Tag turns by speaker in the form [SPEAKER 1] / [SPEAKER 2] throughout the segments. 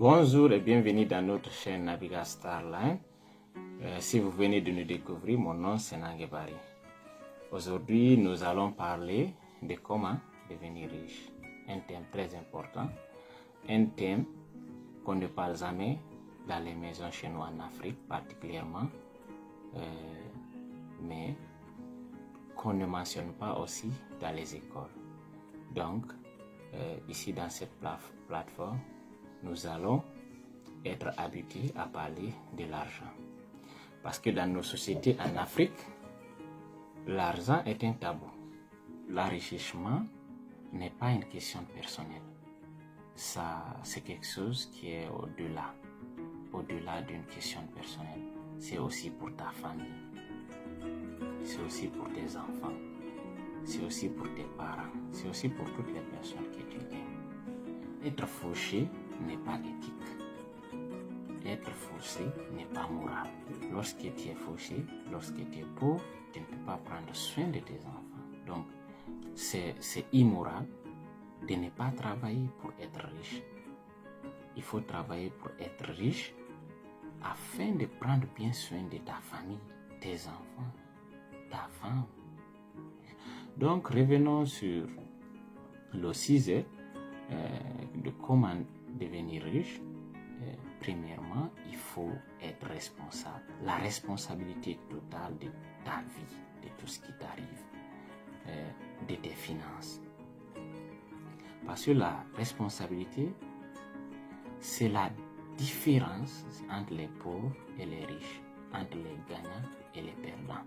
[SPEAKER 1] Bonjour et bienvenue dans notre chaîne Naviga Starline. Si vous venez de nous découvrir, mon nom c'est Nangebari. Aujourd'hui, nous allons parler de comment devenir riche. Un thème très important, un thème qu'on ne parle jamais dans les maisons chez nous en Afrique particulièrement, mais qu'on ne mentionne pas aussi dans les écoles. Donc, ici dans cette plateforme, nous allons être habitués à parler de l'argent. Parce que dans nos sociétés en Afrique, l'argent est un tabou. L'enrichissement n'est pas une question personnelle. Ça, c'est quelque chose qui est au-delà d'une question personnelle. C'est aussi pour ta famille. C'est aussi pour tes enfants. C'est aussi pour tes parents. C'est aussi pour toutes les personnes que tu aimes. Être fauché n'est pas éthique. Être fauché n'est pas moral. Lorsque tu es fauché, lorsque tu es pauvre, tu ne peux pas prendre soin de tes enfants. Donc, c'est immoral de ne pas travailler pour être riche. Il faut travailler pour être riche afin de prendre bien soin de ta famille, tes enfants, ta femme. Donc, revenons sur le sujet de comment devenir riche. Premièrement, il faut être responsable. La responsabilité totale de ta vie, de tout ce qui t'arrive, de tes finances. Parce que la responsabilité, c'est la différence entre les pauvres et les riches, entre les gagnants et les perdants.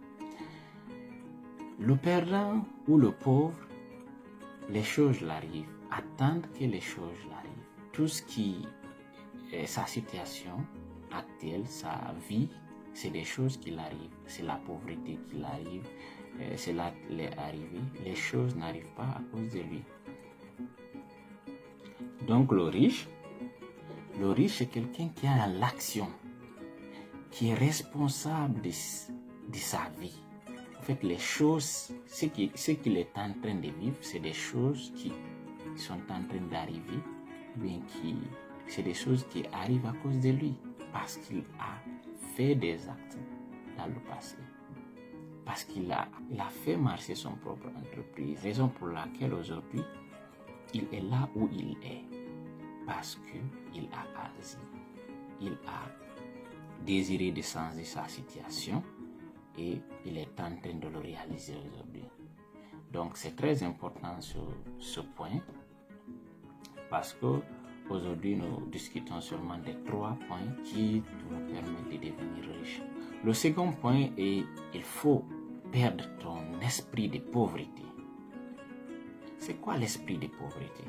[SPEAKER 1] Le perdant ou le pauvre, les choses l'arrivent, attendre que les choses l'arrivent. Tout ce qui est sa situation actuelle, sa vie, c'est des choses qui l'arrivent. C'est la pauvreté qui l'arrive, c'est là qu'il est arrivé. Les choses n'arrivent pas à cause de lui. Donc le riche, c'est quelqu'un qui a l'action, qui est responsable de sa vie. En fait, les choses, ce qu'il est en train de vivre, c'est des choses qui sont en train d'arriver, bien c'est des choses qui arrivent à cause de lui, parce qu'il a fait des actes dans le passé, parce qu'il a fait marcher son propre entreprise, raison pour laquelle aujourd'hui, il est là où il est, parce qu'il a agi, il a désiré de changer sa situation, et il est en train de le réaliser aujourd'hui. Donc c'est très important sur ce point, parce que aujourd'hui nous discutons seulement des 3 points qui nous permettent de devenir riche. Le second point est il faut perdre ton esprit de pauvreté. C'est quoi l'esprit de pauvreté?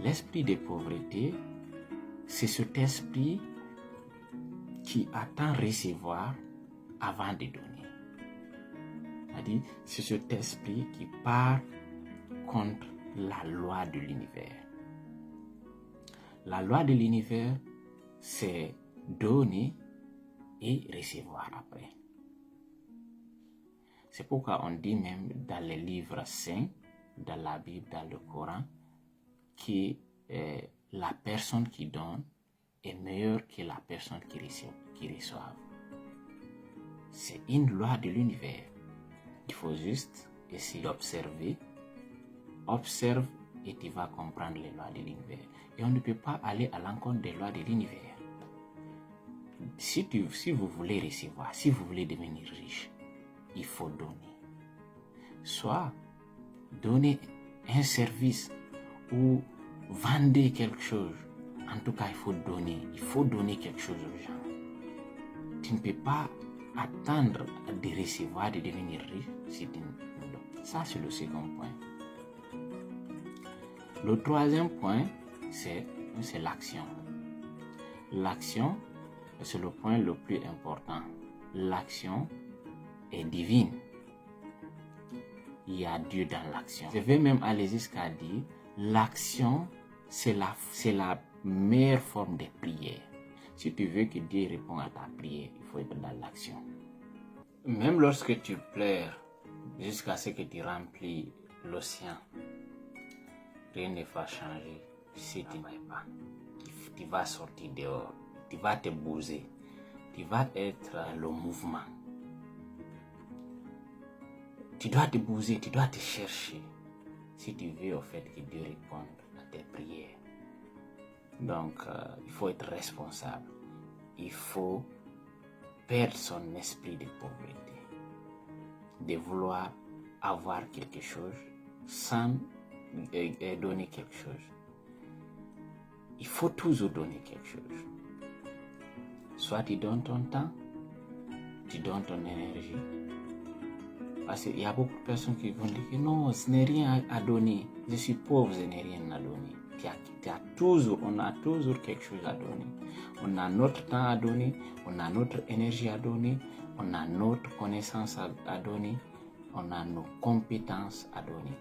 [SPEAKER 1] L'esprit de pauvreté, c'est cet esprit qui attend recevoir avant de donner. C'est-à-dire, c'est cet esprit qui part contre la loi de l'univers. La loi de l'univers, c'est donner et recevoir après. C'est pourquoi on dit même dans les livres saints, dans la Bible, dans le Coran, que la personne qui donne est meilleure que la personne qui reçoit. C'est une loi de l'univers. Il faut juste essayer d'observer. Observe et tu vas comprendre les lois de l'univers. Et on ne peut pas aller à l'encontre des lois de l'univers. Si vous voulez recevoir, si vous voulez devenir riche, il faut donner. Soit donner un service ou vendre quelque chose. En tout cas, il faut donner. Il faut donner quelque chose aux gens. Tu ne peux pas attendre de recevoir, de devenir riche si tu ne donnes. Ça, c'est le second point. Le troisième point, c'est l'action. L'action, c'est le point le plus important. L'action est divine. Il y a Dieu dans l'action. Je vais même aller jusqu'à dire, l'action, c'est la meilleure forme de prière. Si tu veux que Dieu réponde à ta prière, il faut être dans l'action. Même lorsque tu pleures jusqu'à ce que tu remplis l'océan, rien ne va changer si tu n'es pas. tu vas sortir dehors, tu vas te bouger, tu vas être le mouvement. Tu dois te bouger, tu dois te chercher si tu veux au fait que Dieu réponde à tes prières. Donc, il faut être responsable. Il faut perdre son esprit de pauvreté, de vouloir avoir quelque chose sans donner quelque chose. Il faut toujours donner quelque chose. Soit tu donnes ton temps, tu donnes ton énergie. Parce qu'il y a beaucoup de personnes qui vont dire que non, ce n'est rien à donner. Je suis pauvre, je n'ai rien à donner. On a toujours quelque chose à donner. On a notre temps à donner, on a notre énergie à donner, on a notre connaissance à donner, on a nos compétences à donner.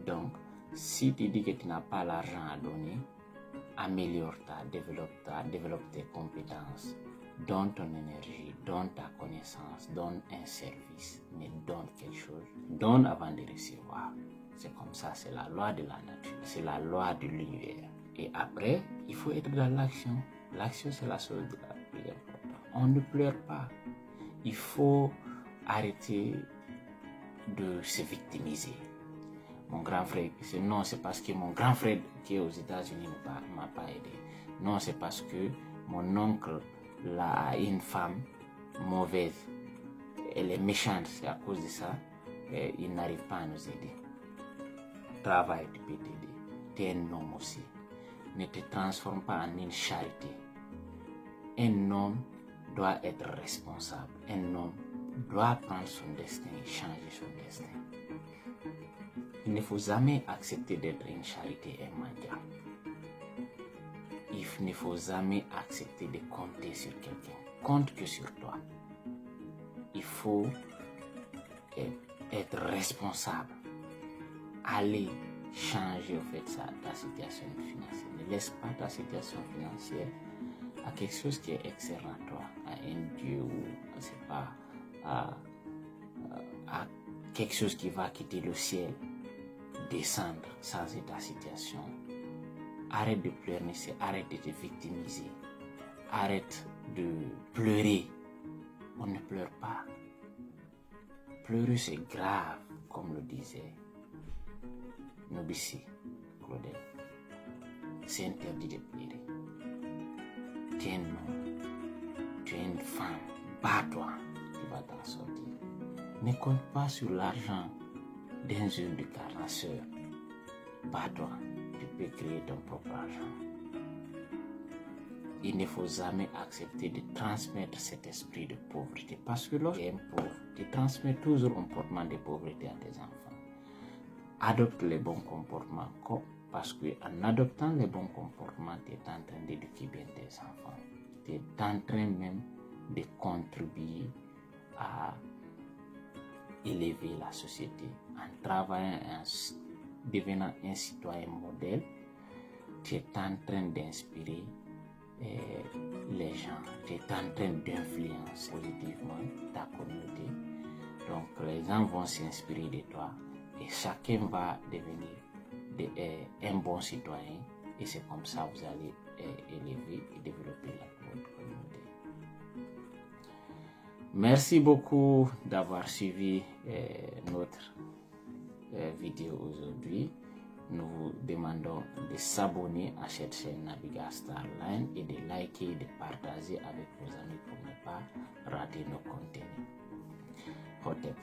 [SPEAKER 1] Donc, si tu dis que tu n'as pas l'argent à donner, améliore-ta, développe tes compétences. Donne ton énergie, donne ta connaissance, donne un service, mais donne quelque chose. Donne avant de recevoir. C'est comme ça, c'est la loi de la nature, c'est la loi de l'univers. Et après, il faut être dans l'action. L'action, c'est la chose la plus importante. On ne pleure pas. Il faut arrêter de se victimiser. Mon grand frère, non, c'est parce que mon grand frère qui est aux États-Unis ne m'a pas aidé. Non, c'est parce que mon oncle a une femme mauvaise. Elle est méchante, c'est à cause de ça. Et il n'arrive pas à nous aider. Travaille, tu peux t'aider. Tu es un homme aussi. Ne te transforme pas en une charité. Un homme doit être responsable. Un homme doit prendre son destin et changer son destin. Il ne faut jamais accepter d'être une charité et mendiant. Il ne faut jamais accepter de compter sur quelqu'un. Compte que sur toi. Il faut être responsable. Aller changer au fait ta situation financière. Ne laisse pas ta situation financière à quelque chose qui est externe à toi, à un Dieu ou je sais pas, à quelque chose qui va quitter le ciel, descendre, changer ta situation. Arrête de pleurer, arrête de te victimiser, arrête de pleurer. On ne pleure pas. Pleurer c'est grave, comme le disait Nobissi Claudel. C'est interdit de pleurer. Tu es un homme, tu es une femme, bats-toi, tu vas t'en sortir. Ne compte pas sur l'argent d'un jeune de carnasseur. Bats-toi, tu peux créer ton propre argent. Il ne faut jamais accepter de transmettre cet esprit de pauvreté. Parce que lorsque tu es pauvre, tu transmets toujours un comportement de pauvreté à tes enfants. Adopte les bons comportements. Parce qu'en adoptant les bons comportements, tu es en train d'éduquer bien tes enfants. Tu es en train même de contribuer à élever la société. En travaillant, en devenant un citoyen modèle, tu es en train d'inspirer les gens, tu es en train d'influencer positivement ta communauté. Donc les gens vont s'inspirer de toi et chacun va devenir un bon citoyen et c'est comme ça que vous allez élever et développer votre communauté. Merci beaucoup d'avoir suivi notre vidéo aujourd'hui. Nous vous demandons de s'abonner à cette chaîne Naviga Starline et de liker et de partager avec vos amis pour ne pas rater nos contenus. Hotep.